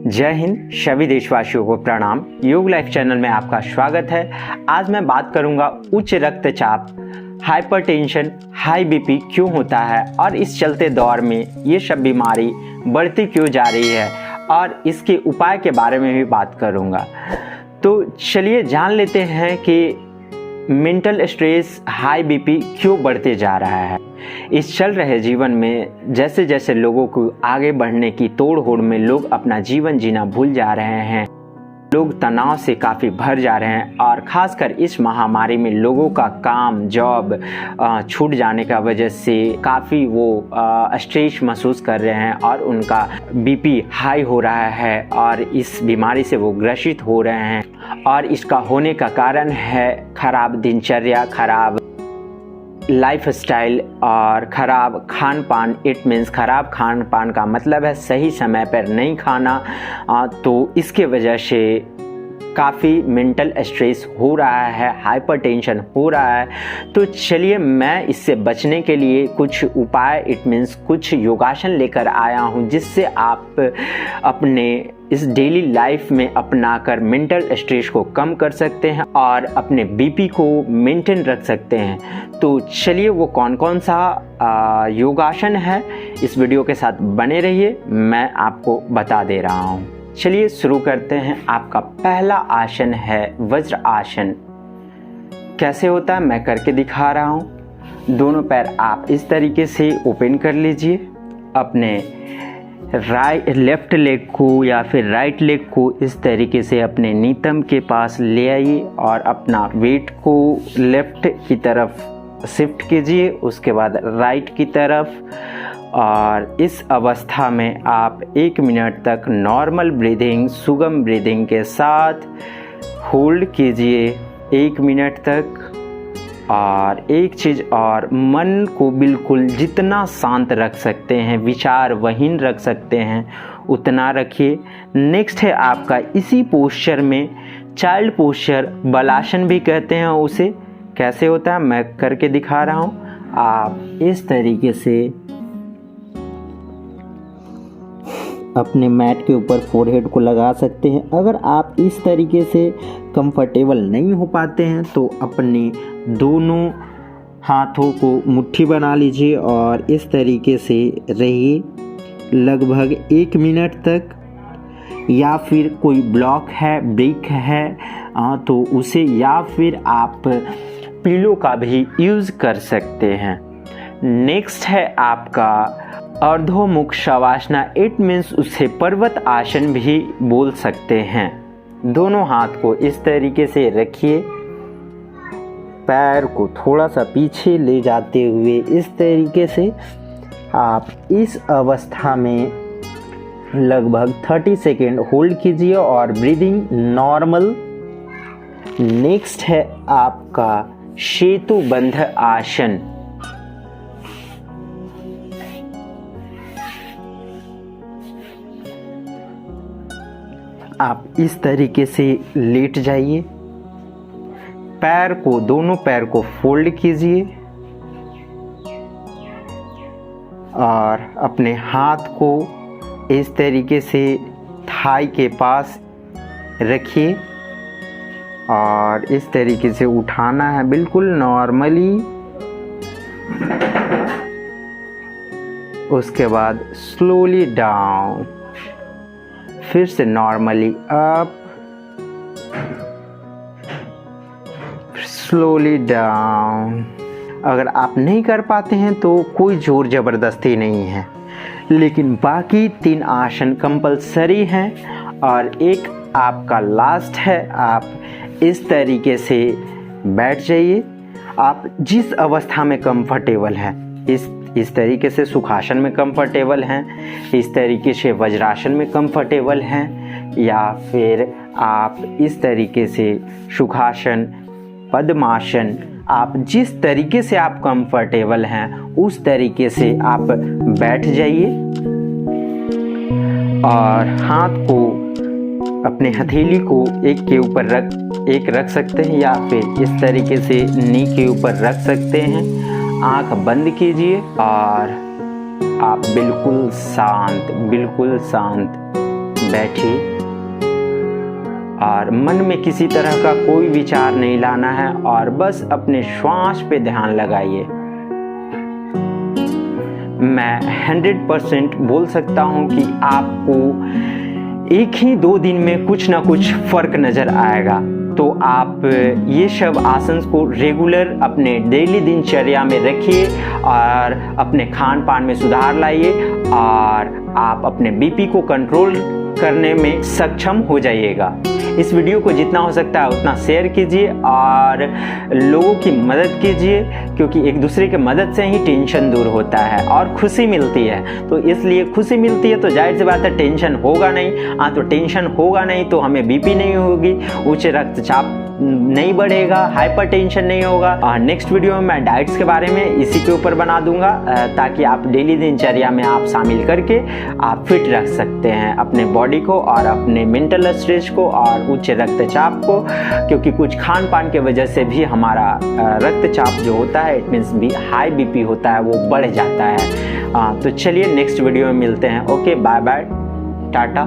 जय हिंद, सभी देशवासियों को प्रणाम। योग लाइफ चैनल में आपका स्वागत है। आज मैं बात करूंगा उच्च रक्तचाप, हाइपरटेंशन, हाई बीपी क्यों होता है और इस चलते दौर में ये सब बीमारी बढ़ती क्यों जा रही है और इसके उपाय के बारे में भी बात करूंगा। तो चलिए जान लेते हैं कि मेंटल स्ट्रेस, हाई बीपी क्यों बढ़ते जा रहा है। इस चल रहे जीवन में जैसे जैसे लोगों को आगे बढ़ने की तोड़ होड़ में लोग अपना जीवन जीना भूल जा रहे हैं, लोग तनाव से काफ़ी भर जा रहे हैं और ख़ासकर इस महामारी में लोगों का काम, जॉब छूट जाने का वजह से काफ़ी वो स्ट्रेस महसूस कर रहे हैं और उनका बीपी हाई हो रहा है और इस बीमारी से वो ग्रसित हो रहे हैं। और इसका होने का कारण है खराब दिनचर्या, खराब लाइफस्टाइल और ख़राब खान पान। इट मीन्स ख़राब खान पान का मतलब है सही समय पर नहीं खाना। तो इसके वजह से काफ़ी मेंटल स्ट्रेस हो रहा है, हाइपरटेंशन हो रहा है। तो चलिए मैं इससे बचने के लिए कुछ उपाय, इट मीन्स कुछ योगासन लेकर आया हूँ जिससे आप अपने इस डेली लाइफ में अपनाकर मेंटल स्ट्रेस को कम कर सकते हैं और अपने बीपी को मेंटेन रख सकते हैं। तो चलिए वो कौन कौन सा योगासन है, इस वीडियो के साथ बने रहिए, मैं आपको बता दे रहा हूँ। चलिए शुरू करते हैं। आपका पहला आसन है वज्र आसन। कैसे होता है मैं करके दिखा रहा हूँ। दोनों पैर आप इस तरीके से ओपन कर लीजिए, अपने लेफ्ट लेग को या फिर राइट लेग को इस तरीके से अपने नीतम के पास ले आइए और अपना वेट को लेफ्ट की तरफ शिफ्ट कीजिए, उसके बाद राइट की तरफ। और इस अवस्था में आप 1 मिनट तक नॉर्मल ब्रीदिंग, सुगम ब्रीदिंग के साथ होल्ड कीजिए 1 मिनट तक। और एक चीज़ और, मन को बिल्कुल जितना शांत रख सकते हैं, विचारहीन रख सकते हैं, उतना रखिए। नेक्स्ट है आपका इसी पोस्चर में चाइल्ड पोस्चर, बलासन भी कहते हैं उसे। कैसे होता है मैं करके दिखा रहा हूँ। आप इस तरीके से अपने मैट के ऊपर फोरहेड को लगा सकते हैं। अगर आप इस तरीके से कंफर्टेबल नहीं हो पाते हैं तो अपने दोनों हाथों को मुट्ठी बना लीजिए और इस तरीके से रहिए लगभग 1 मिनट तक। या फिर कोई ब्लॉक है, ब्रिक है तो उसे, या फिर आप पिलो का भी यूज़ कर सकते हैं। नेक्स्ट है आपका अर्धोमुख शवासना, इट मीन्स उसे पर्वत आसन भी बोल सकते हैं। दोनों हाथ को इस तरीके से रखिए, पैर को थोड़ा सा पीछे ले जाते हुए इस तरीके से आप इस अवस्था में लगभग 30 सेकेंड होल्ड कीजिए और ब्रीदिंग नॉर्मल। नेक्स्ट है आपका सेतु बंध आसन। आप इस तरीके से लेट जाइए, पैर को, दोनों पैर को फोल्ड कीजिए और अपने हाथ को इस तरीके से थाई के पास रखिए और इस तरीके से उठाना है बिल्कुल नॉर्मली। उसके बाद स्लोली डाउन, फिर से नॉर्मली अप, स्लोली डाउन। अगर आप नहीं कर पाते हैं तो कोई जोर ज़बरदस्ती नहीं है, लेकिन बाकी 3 आसन कंपलसरी हैं। और एक आपका लास्ट है, आप इस तरीके से बैठ जाइए। आप जिस अवस्था में कंफर्टेबल हैं, इस तरीके से सुखासन में कंफर्टेबल हैं, इस तरीके से वज्रासन में कंफर्टेबल हैं, या फिर आप इस तरीके से सुखासन, पद्मासन, आप जिस तरीके से आप कंफर्टेबल हैं उस तरीके से आप बैठ जाइए। और हाथ को, अपने हथेली को एक के ऊपर रख सकते हैं या फिर इस तरीके से नी के ऊपर रख सकते हैं। आंख बंद कीजिए और आप बिल्कुल शांत बैठिए और मन में किसी तरह का कोई विचार नहीं लाना है और बस अपने श्वास पे ध्यान लगाइए। मैं 100% बोल सकता हूं कि आपको एक ही 2 दिन में कुछ ना कुछ फर्क नजर आएगा। तो आप ये सब आसन को रेगुलर अपने डेली दिनचर्या में रखिए और अपने खान पान में सुधार लाइए और आप अपने बीपी को कंट्रोल करने में सक्षम हो जाइएगा। इस वीडियो को जितना हो सकता है उतना शेयर कीजिए और लोगों की मदद कीजिए, क्योंकि एक दूसरे के मदद से ही टेंशन दूर होता है और खुशी मिलती है। तो इसलिए खुशी मिलती है तो जाहिर सी बात है टेंशन होगा नहीं। तो टेंशन होगा नहीं तो हमें बीपी नहीं होगी, उच्च रक्तचाप नहीं बढ़ेगा, हाइपरटेंशन नहीं होगा। और नेक्स्ट वीडियो में मैं डाइट्स के बारे में इसी के ऊपर बना दूंगा ताकि आप डेली दिनचर्या में आप शामिल करके आप फिट रख सकते हैं अपने बॉडी को और अपने मेंटल स्ट्रेस को और उच्च रक्तचाप को, क्योंकि कुछ खान पान के वजह से भी हमारा रक्तचाप जो होता है इट मीन्स भी हाई बीपी होता है वो बढ़ जाता है। तो चलिए नेक्स्ट वीडियो में मिलते हैं। Okay, bye bye, Tata.